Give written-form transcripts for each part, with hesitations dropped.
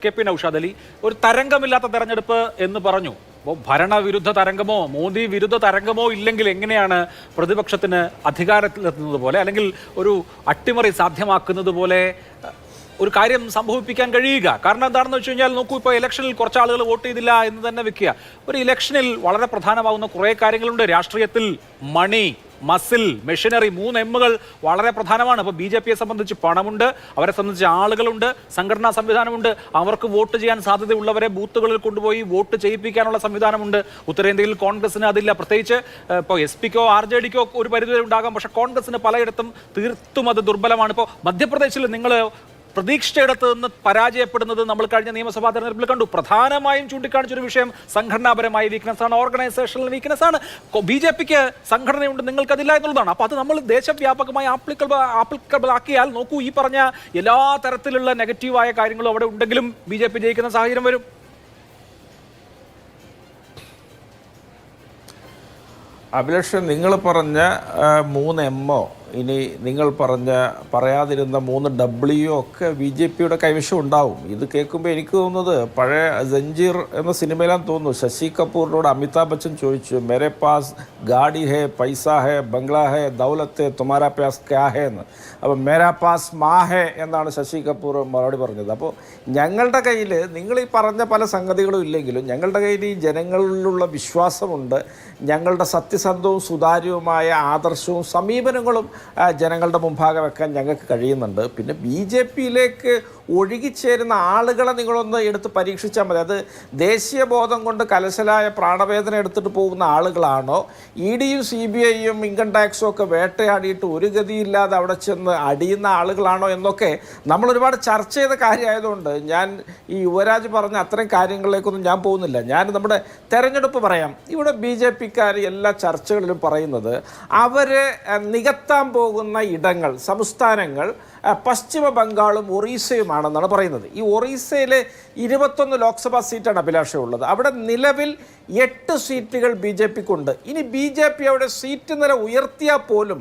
K P. Naushad Ali ഒരു തരംഗമില്ലാത്ത തെരഞ്ഞെടുപ്പ് എന്ന് പറഞ്ഞു. അപ്പോൾ ഭരണവിരുദ്ധ തരംഗമോ മോദി വിരുദ്ധ തരംഗമോ ഇല്ലെങ്കിൽ എങ്ങനെയാണ് പ്രതിപക്ഷത്തിന് അധികാരത്തിലെത്തുന്നത് പോലെ അല്ലെങ്കിൽ ഒരു അട്ടിമറി സാധ്യമാക്കുന്നത് പോലെ ഒരു കാര്യം സംഭവിപ്പിക്കാൻ കഴിയുക? കാരണം എന്താണെന്ന് വെച്ച് കഴിഞ്ഞാൽ നോക്കൂ, ഇപ്പോൾ ഇലക്ഷനിൽ കുറച്ച് ആളുകൾ വോട്ട് ചെയ്തില്ല എന്ന് തന്നെ വെക്കുക. ഒരു ഇലക്ഷനിൽ വളരെ പ്രധാനമാകുന്ന കുറേ കാര്യങ്ങളുണ്ട്. രാഷ്ട്രീയത്തിൽ മണി, മസിൽ, മെഷീനറി, 3 എമ്മുകൾ വളരെ പ്രധാനമാണ്. അപ്പോൾ BJP സംബന്ധിച്ച് പണമുണ്ട്, അവരെ സംബന്ധിച്ച് ആളുകളുണ്ട്, സംഘടനാ സംവിധാനമുണ്ട്, അവർക്ക് വോട്ട് ചെയ്യാൻ സാധ്യതയുള്ളവരെ ബൂത്തുകളിൽ കൊണ്ടുപോയി വോട്ട് ചെയ്യിപ്പിക്കാനുള്ള സംവിധാനമുണ്ട്. ഉത്തരേന്ത്യയിൽ കോൺഗ്രസിന് അതില്ല. പ്രത്യേകിച്ച് ഇപ്പോൾ SP-ക്കോ RJD-ക്കോ ഒരു പരിധിവരെ ഉണ്ടാകാം, പക്ഷേ കോൺഗ്രസിന് പലയിടത്തും തീർത്തും അത് ദുർബലമാണ്. ഇപ്പോൾ മധ്യപ്രദേശിൽ നിങ്ങൾ പ്രതീക്ഷിച്ചയിടത്ത് നിന്ന് പരാജയപ്പെടുന്നത് നമ്മൾ കഴിഞ്ഞ നിയമസഭാ തെരഞ്ഞെടുപ്പിൽ കണ്ടു. പ്രധാനമായും ചൂണ്ടിക്കാണിച്ചൊരു വിഷയം സംഘടനാപരമായ വീക്ക്നെസ് ആണ്, ഓർഗനൈസേഷണൽ വീക്ക്നെസ് ആണ്. BJP-ക്ക് സംഘടനയുണ്ട്, നിങ്ങൾക്കതില്ല എന്നുള്ളതാണ്. അപ്പോൾ അത് നമ്മൾ ദേശവ്യാപകമായി ആപ്ലിക്കബിൾ ആക്കിയാൽ നോക്കൂ, ഈ പറഞ്ഞ എല്ലാ തരത്തിലുള്ള നെഗറ്റീവായ കാര്യങ്ങളും അവിടെ ഉണ്ടെങ്കിലും BJP ജയിക്കുന്ന സാഹചര്യം വരും. അഭിലാഷ്, നിങ്ങൾ പറഞ്ഞ 3 എമ്മോ ഇനി നിങ്ങൾ പറയാതിരുന്ന 3 W ഒക്കെ BJP-യുടെ കൈവശം ഉണ്ടാവും. ഇത് കേൾക്കുമ്പോൾ എനിക്ക് തോന്നുന്നത് പഴയ ജഞ്ചീർ എന്ന സിനിമയിലാന്ന് തോന്നുന്നു. ശശി കപൂറിനോട് അമിതാഭ് ബച്ചൻ ചോദിച്ചു, മേരെ പാസ് ഗാഡി ഹേ, പൈസ ഹേ, ബംഗ്ലാ ഹേ, ദൗലത്ത്, തുമാരാ പാസ് ക്യാ ഹേ എന്ന്. അപ്പോൾ മേരാ പാസ് മാ ഹേ എന്നാണ് ശശി കപൂർ മറുപടി പറഞ്ഞത്. അപ്പോൾ ഞങ്ങളുടെ കയ്യിൽ നിങ്ങൾ ഈ പറഞ്ഞ പല സംഗതികളും ഇല്ലെങ്കിലും ഞങ്ങളുടെ കയ്യിൽ ഈ ജനങ്ങളിലുള്ള വിശ്വാസമുണ്ട്. ഞങ്ങളുടെ സത്യസന്ധവും സുതാര്യവുമായ ആദർശവും സമീപനങ്ങളും ജനങ്ങളുടെ മുമ്പാകെ വെക്കാൻ ഞങ്ങൾക്ക് കഴിയുന്നുണ്ട്. പിന്നെ BJP-യിലേക്ക് ഒഴുകിച്ചേരുന്ന ആളുകളെ നിങ്ങളൊന്ന് എടുത്ത് പരീക്ഷിച്ചാൽ മതി. അത് ദേശീയ ബോധം കൊണ്ട് കലശലായ പ്രാണവേദന എടുത്തിട്ട് പോകുന്ന ആളുകളാണോ, ED-യും CBI-യും ഇൻകം ടാക്സും ഒക്കെ വേട്ടയാടിയിട്ട് ഒരു ഗതിയില്ലാതെ അവിടെ ചെന്ന് അടിയുന്ന ആളുകളാണോ എന്നൊക്കെ നമ്മൾ ഒരുപാട് ചർച്ച ചെയ്ത കാര്യമായതുകൊണ്ട് ഞാൻ ഈ യുവരാജ് പറഞ്ഞ അത്തരം കാര്യങ്ങളിലേക്കൊന്നും ഞാൻ പോകുന്നില്ല. ഞാൻ നമ്മുടെ തെരഞ്ഞെടുപ്പ് പറയാം. ഇവിടെ BJP-ക്കാർ എല്ലാ ചർച്ചകളിലും പറയുന്നത് അവർ നികത്താൻ പോകുന്ന ഇടങ്ങൾ, സംസ്ഥാനങ്ങൾ പശ്ചിമ ബംഗാളും ഒറീസയുമാണെന്നാണ് പറയുന്നത്. ഈ ഒറീസയിലെ 21 ലോക്സഭാ സീറ്റാണ് അഭിലാഷമുള്ളത്. അവിടെ നിലവിൽ 8 സീറ്റുകൾ BJP-ക്കുണ്ട്. ഇനി BJP അവിടെ സീറ്റ് നില ഉയർത്തിയാൽ പോലും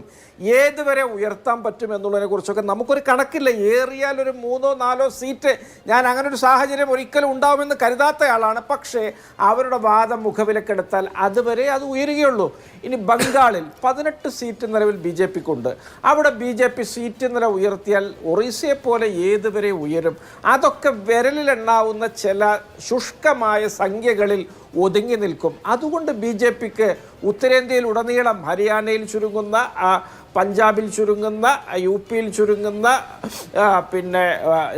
ഏതുവരെ ഉയർത്താൻ പറ്റും എന്നുള്ളതിനെ കുറിച്ചൊക്കെ നമുക്കൊരു കണക്കില്ല. ഏറിയാൽ ഒരു 3-4 സീറ്റ്, ഞാൻ അങ്ങനെ ഒരു സാഹചര്യം ഒരിക്കലും ഉണ്ടാവുമെന്ന് കരുതാത്തയാളാണ്. പക്ഷേ അവരുടെ വാദം മുഖവിലക്കെടുത്താൽ അതുവരെ അത് ഉയരുകയുള്ളൂ. ഇനി ബംഗാളിൽ 18 സീറ്റ് നിലവിൽ BJP-ക്കുണ്ട്. അവിടെ BJP സീറ്റ് നില ഉയർത്തിയാൽ ഒറീസയെ പോലെ ഏതുവരെ ഉയരും? അതൊക്കെ വിരലിലെണ്ണാവുന്ന ചില ശുഷ്കമായ സംഖ്യകളിൽ ഒതുങ്ങി നിൽക്കും. അതുകൊണ്ട് BJP-ക്ക് ഉത്തരേന്ത്യയിൽ ഉടനീളം ഹരിയാനയിൽ ചുരുങ്ങുന്ന, പഞ്ചാബിൽ ചുരുങ്ങുന്ന, UP-യിൽ ചുരുങ്ങുന്ന, പിന്നെ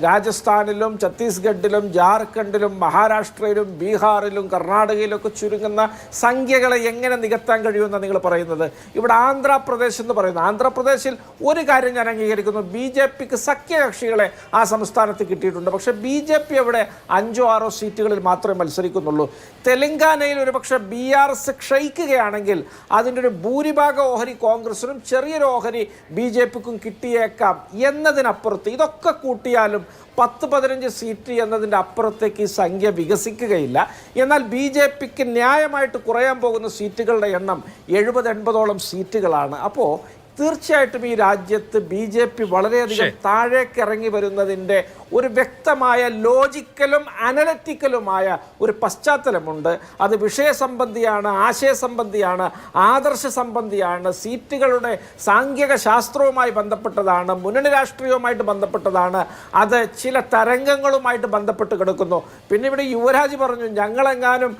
രാജസ്ഥാനിലും ഛത്തീസ്ഗഡിലും ജാർഖണ്ഡിലും മഹാരാഷ്ട്രയിലും ബീഹാറിലും കർണാടകയിലൊക്കെ ചുരുങ്ങുന്ന സംഖ്യകളെ എങ്ങനെ നികത്താൻ കഴിയുമെന്നാണ് നിങ്ങൾ പറയുന്നത്? ഇവിടെ ആന്ധ്രാപ്രദേശ് എന്ന് പറയുന്നത്, ആന്ധ്രാപ്രദേശിൽ ഒരു കാര്യം ഞാൻ അംഗീകരിക്കുന്നു, BJP-ക്ക് സഖ്യകക്ഷികളെ ആ സംസ്ഥാനത്ത് കിട്ടിയിട്ടുണ്ട്. പക്ഷേ BJP അവിടെ 5-6 സീറ്റുകളിൽ മാത്രമേ മത്സരിക്കുന്നുള്ളൂ. തെലങ്കാനയിൽ ഒരു പക്ഷേ BRS ക്ഷയിക്കുകയാണെങ്കിൽ അതിൻ്റെ ഒരു ഭൂരിഭാഗ ഓഹരി കോൺഗ്രസിനും ചെറിയൊരു ഓഹരി BJP-ക്കും കിട്ടിയേക്കാം എന്നതിനപ്പുറത്ത് ഇതൊക്കെ കൂട്ടിയാലും 10-15 സീറ്റ് എന്നതിൻ്റെ അപ്പുറത്തേക്ക് ഈ സംഖ്യ വികസിക്കുകയില്ല. എന്നാൽ BJP-ക്ക് ന്യായമായിട്ട് കുറയാൻ പോകുന്ന സീറ്റുകളുടെ എണ്ണം 70-80ഓളം സീറ്റുകളാണ്. അപ്പോൾ തീർച്ചയായിട്ടും ഈ രാജ്യത്ത് BJP വളരെയധികം താഴേക്കിറങ്ങി വരുന്നതിൻ്റെ ഒരു വ്യക്തമായ ലോജിക്കലും അനലറ്റിക്കലുമായ ഒരു പശ്ചാത്തലമുണ്ട്. അത് വിഷയസംബന്ധിയാണ്, ആശയസംബന്ധിയാണ്, ആദർശ സംബന്ധിയാണ്, സീറ്റുകളുടെ സാങ്കേതിക ശാസ്ത്രവുമായി ബന്ധപ്പെട്ടതാണ്, മുന്നണി രാഷ്ട്രീയവുമായിട്ട് ബന്ധപ്പെട്ടതാണ്, അത് ചില തരംഗങ്ങളുമായിട്ട് ബന്ധപ്പെട്ട് കിടക്കുന്നു. പിന്നെ ഇവിടെ യുവരാജ് പറഞ്ഞു, ഞങ്ങളെങ്ങാനും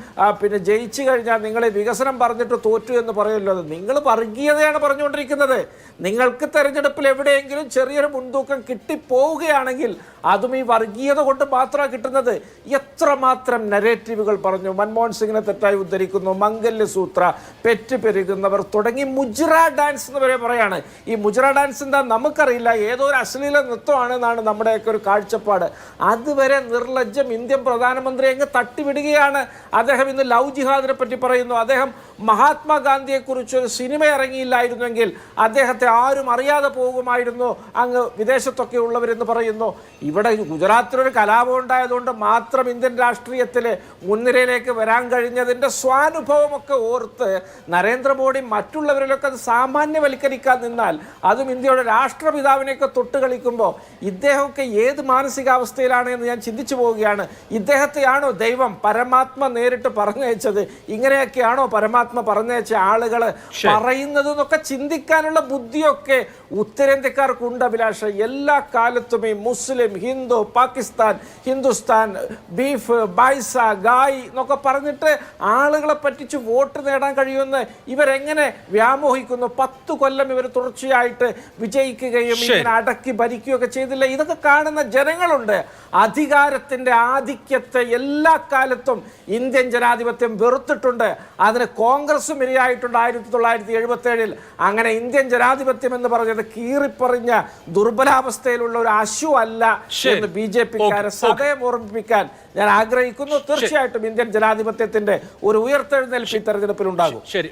പിന്നെ ജയിച്ചു കഴിഞ്ഞാൽ നിങ്ങളെ വികസനം പറഞ്ഞിട്ട് തോറ്റു എന്ന് പറയുമല്ലോ. അത് നിങ്ങൾ വർഗീയതയാണ് പറഞ്ഞുകൊണ്ടിരിക്കുന്നത്. നിങ്ങൾക്ക് തെരഞ്ഞെടുപ്പിൽ എവിടെയെങ്കിലും ചെറിയൊരു മുൻതൂക്കം കിട്ടിപ്പോവുകയാണെങ്കിൽ അതും ഈ വർഗീയത കൊണ്ട് മാത്രമാണ് കിട്ടുന്നത്. എത്രമാത്രം നരേറ്റീവുകൾ പറഞ്ഞു. മൻമോഹൻ സിംഗിനെ തെറ്റായി ഉദ്ധരിക്കുന്നു, മംഗല്യസൂത്ര, പെറ്റ് പെരുകുന്നവർ തുടങ്ങി മുജ്റ ഡാൻസ് എന്ന് വരെ പറയാണ്. ഈ മുജ്റ ഡാൻസ് എന്താ നമുക്കറിയില്ല, ഏതോ ഒരു അശ്ലീല നൃത്തമാണെന്നാണ് നമ്മുടെയൊക്കെ ഒരു കാഴ്ചപ്പാട്. അതുവരെ നിർലജ്ജം ഇന്ത്യൻ പ്രധാനമന്ത്രി അങ്ങ് തട്ടിവിടുകയാണ്. അദ്ദേഹം ഇന്ന് ലവ് ജിഹാദിനെ പറ്റി പറയുന്നു. അദ്ദേഹം മഹാത്മാഗാന്ധിയെക്കുറിച്ച് ഒരു സിനിമ ഇറങ്ങിയില്ലായിരുന്നെങ്കിൽ അദ്ദേഹത്തെ ആരും അറിയാതെ പോകുമായിരുന്നു അങ്ങ് വിദേശത്തൊക്കെ ഉള്ളവരെന്ന് പറയുന്നു. ഇവിടെ അവിടെ ഗുജറാത്തിലൊരു കലാപം ഉണ്ടായതുകൊണ്ട് മാത്രം ഇന്ത്യൻ രാഷ്ട്രീയത്തിൽ മുൻനിരയിലേക്ക് വരാൻ കഴിഞ്ഞതിൻ്റെ സ്വാനുഭവമൊക്കെ ഓർത്ത് നരേന്ദ്രമോദി മറ്റുള്ളവരിലൊക്കെ അത് സാമാന്യവൽക്കരിക്കാൻ നിന്നാൽ, അതും ഇന്ത്യയുടെ രാഷ്ട്രപിതാവിനെയൊക്കെ തൊട്ട് കളിക്കുമ്പോൾ ഇദ്ദേഹമൊക്കെ ഏത് മാനസികാവസ്ഥയിലാണ് എന്ന് ഞാൻ ചിന്തിച്ചു പോവുകയാണ്. ഇദ്ദേഹത്തെയാണോ ദൈവം പരമാത്മ നേരിട്ട് പറഞ്ഞയച്ചത്? ഇങ്ങനെയൊക്കെയാണോ പരമാത്മ പറഞ്ഞയച്ച ആളുകൾ പറയുന്നത് എന്നൊക്കെ ചിന്തിക്കാനുള്ള ബുദ്ധിയൊക്കെ ഉത്തരേന്ത്യക്കാർക്കുണ്ട് അഭിലാഷ്. എല്ലാ കാലത്തും ഈ മുസ്ലിം, ഹിന്ദു, പാകിസ്ഥാൻ, ഹിന്ദുസ്ഥാൻ, ബീഫ്, ബൈസ, ഗായ് എന്നൊക്കെ പറഞ്ഞിട്ട് ആളുകളെ പറ്റിച്ച് വോട്ട് നേടാൻ കഴിയുമെന്ന് ഇവരെങ്ങനെ വ്യാമോഹിക്കുന്നു? 10 കൊല്ലം ഇവർ തുടർച്ചയായിട്ട് വിജയിക്കുകയും ഇങ്ങനെ അടക്കി ഭരിക്കുകയൊക്കെ ചെയ്തില്ല. ഇതൊക്കെ കാണുന്ന ജനങ്ങളുണ്ട്. അധികാരത്തിന്റെ ആധിക്യത്തെ എല്ലാ കാലത്തും ഇന്ത്യൻ ജനാധിപത്യം വെറുത്തിട്ടുണ്ട്. അതിന് കോൺഗ്രസും ഇരയായിട്ടുണ്ട് 1977. അങ്ങനെ ഇന്ത്യൻ ജനാധിപത്യം എന്ന് പറഞ്ഞത് കീറിപ്പറിഞ്ഞ ദുർബലാവസ്ഥയിലുള്ള ഒരു അശു അല്ല എന്ന് BJP-ക്കാരെ സദയം ഓർമ്മിപ്പിക്കാൻ ഞാൻ ആഗ്രഹിക്കുന്നു. തീർച്ചയായിട്ടും ഇന്ത്യൻ ജനാധിപത്യത്തിന്റെ ഒരു ഉയർത്തെഴുന്നേൽപ്പ് ഈ തെരഞ്ഞെടുപ്പിൽ ഉണ്ടാകും. ശരി.